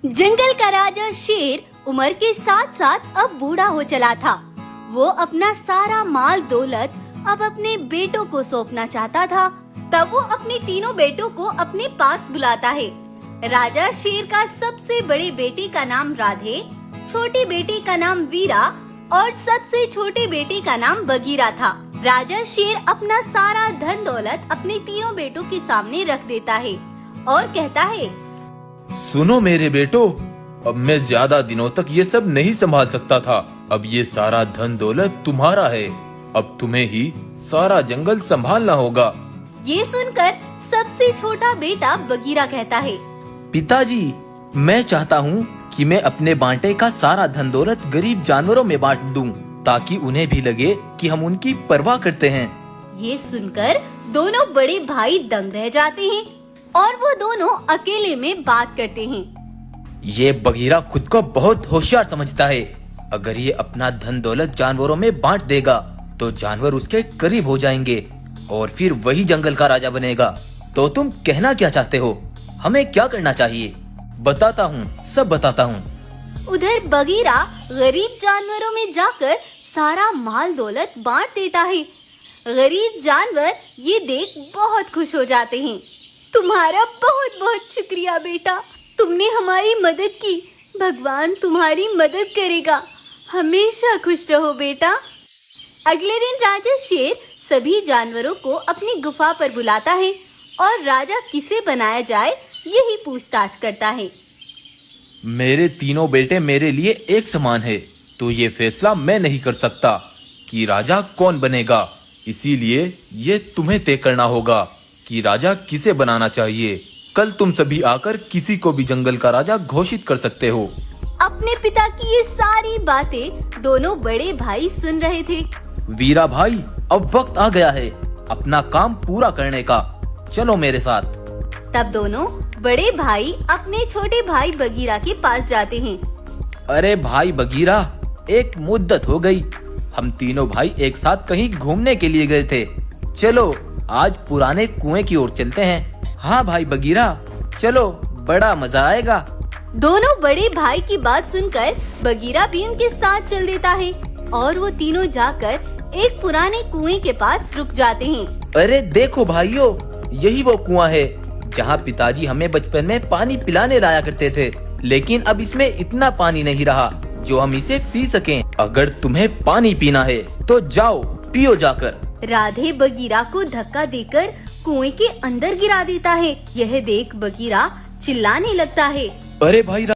जंगल का राजा शेर उम्र के साथ साथ अब बूढ़ा हो चला था। वो अपना सारा माल दौलत अब अपने बेटों को सौंपना चाहता था। तब वो अपने तीनों बेटों को अपने पास बुलाता है। राजा शेर का सबसे बड़े बेटे का नाम राधे, छोटी बेटी का नाम वीरा और सबसे छोटे बेटे का नाम बगीरा था। राजा शेर अपना सारा धन दौलत अपने तीनों बेटों के सामने रख देता है और कहता है, सुनो मेरे बेटो, अब मैं ज्यादा दिनों तक ये सब नहीं संभाल सकता था। अब ये सारा धन दौलत तुम्हारा है। अब तुम्हें ही सारा जंगल संभालना होगा। ये सुनकर सबसे छोटा बेटा बगीरा कहता है, पिताजी, मैं चाहता हूँ कि मैं अपने बांटे का सारा धन दौलत गरीब जानवरों में बांट दूं, ताकि उन्हें भी लगे कि हम उनकी परवाह करते हैं। ये सुनकर दोनों बड़े भाई दंग रह जाते हैं और वो दोनों अकेले में बात करते हैं। ये बगीरा खुद को बहुत होशियार समझता है। अगर ये अपना धन दौलत जानवरों में बांट देगा तो जानवर उसके करीब हो जाएंगे और फिर वही जंगल का राजा बनेगा। तो तुम कहना क्या चाहते हो? हमें क्या करना चाहिए? बताता हूँ, सब बताता हूँ। उधर बगीरा गरीब जानवरों में जाकर सारा माल दौलत बांट देता है। गरीब जानवर ये देख बहुत खुश हो जाते हैं। तुम्हारा बहुत बहुत शुक्रिया बेटा, तुमने हमारी मदद की। भगवान तुम्हारी मदद करेगा। हमेशा खुश रहो बेटा। अगले दिन राजा शेर सभी जानवरों को अपनी गुफा पर बुलाता है और राजा किसे बनाया जाए यही पूछताछ करता है। मेरे तीनों बेटे मेरे लिए एक समान है, तो ये फैसला मैं नहीं कर सकता कि राजा कौन बनेगा। इसीलिए ये तुम्हें तय करना होगा कि राजा किसे बनाना चाहिए। कल तुम सभी आकर किसी को भी जंगल का राजा घोषित कर सकते हो। अपने पिता की ये सारी बातें दोनों बड़े भाई सुन रहे थे। वीरा भाई, अब वक्त आ गया है अपना काम पूरा करने का। चलो मेरे साथ। तब दोनों बड़े भाई अपने छोटे भाई बगीरा के पास जाते हैं। अरे भाई बगीरा, एक मुद्दत हो गई। हम तीनों भाई एक साथ कहीं घूमने के लिए गए थे। चलो आज पुराने कुएं की ओर चलते हैं। हाँ भाई बगीरा, चलो, बड़ा मजा आएगा। दोनों बड़े भाई की बात सुनकर बगीरा भी उनके साथ चल देता है और वो तीनों जाकर एक पुराने कुएं के पास रुक जाते हैं। अरे देखो भाइयों, यही वो कुआं है जहाँ पिताजी हमें बचपन में पानी पिलाने लाया करते थे। लेकिन अब इसमें इतना पानी नहीं रहा जो हम इसे पी सकें। अगर तुम्हें पानी पीना है तो जाओ, पियो जाकर। राधे बगीरा को धक्का देकर कुएं के अंदर गिरा देता है। यह देख बगीरा चिल्लाने लगता है, अरे भाई